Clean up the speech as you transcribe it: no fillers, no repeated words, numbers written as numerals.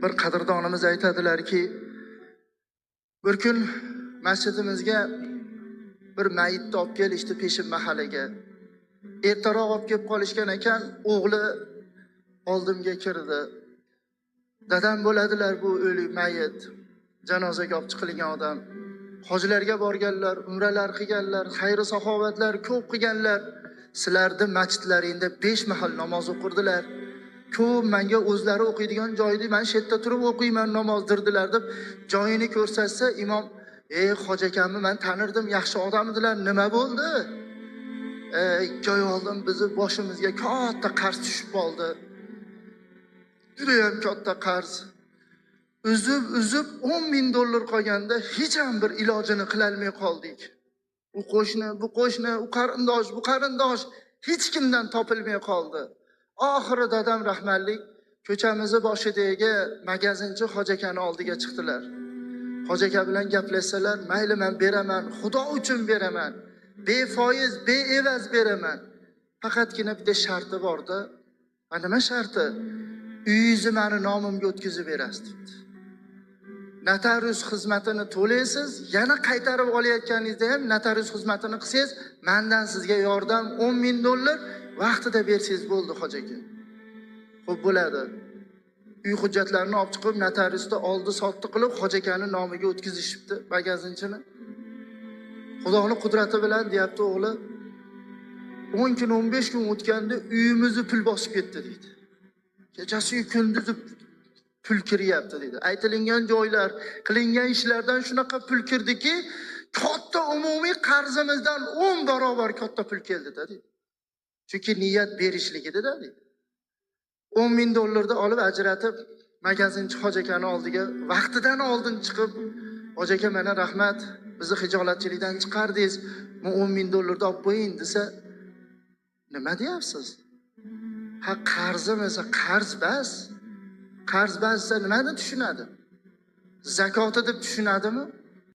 Bir qadrdonimiz aytadilarki, bir kun masjidimizga bir mayitni olib kelishdi peshin mahaliga. Ertaroq olib kelib qolishgan ekan, o'g'li oldimga kirdi. Dadam bo'ladilar bu o'lik mayit, janozaga olib chiqilgan odam. Hojilarga borganlar, umralar qilganlar, xayr saxovatlar ko'p qilganlar. Sizlarni masjidlaringda 5 mahal namoz o'qirdilar. Ko'p menga o'zlari o'qiydigan joyda men shu yerda turib o'qiyman namozdirdilar deb joyini ko'rsatsa, imom hoji akamni men tanirdim, yaxshi odamdilar, nima bo'ldi? 2 oy oldin bizni boshimizga katta qarz tushib qoldi. Juda ham katta qarz. Uzib $10,000 qolganda hech ham bir ilojini qila olmay qoldik. U qo'shni, bu qo'shni, u qarindosh, bu qarindosh hech kimdan topilmay qoldi. Oxiri dadam rahmatlik ko'chamizni boshidagi magazinchi hoji akani oldiga chiqdilar. Hoji aka bilan gaplashsalar, mayli men beraman, Xudo uchun beraman. Befoiz, beevaz beraman. Faqatgina bitta sharti bor-da. Nima sharti? Uyingizni meni nomimga o'tkazib berasiz debdi. Notarius xizmatini to'laysiz, yana qaytarib olayotganingizda ham notarius xizmatini qilsangiz, mendan sizga yordam $10,000 vaqtida bersangiz bo'ldi hoji aka. Xo'p bo'ladi. Uy hujjatlarini olib chiqib notariusda oldi sotdi qilib hoji akani nomiga o'tkazishibdi magazinchini. Xudoning qudrati bilan deyapti o'g'li. 10 kun 15 kun o'tganda uyimizni pul bosib ketdi deydi. Kechasi kunduzi pul kiryapti deydi. Aytilingan joylar, qilingan ishlardan shunaqa pul kirdiki, katta umumiy qarzimizdan 10 barobar katta pul keldi-da deydi. Chunki niyat berishligida deydi. $10,000 olib ajratib magazinchi hoji akani oldiga vaqtidan oldin chiqib, hoji aka mana rahmat, bizni xijolatchilikdan chiqardingiz, men $10,000 olib qo'ying desa, nima deyapsiz? Ha, qarzim esa qarz bas. Qarz bas esa nimani tushunadi? Zakoti deb tushunadimi?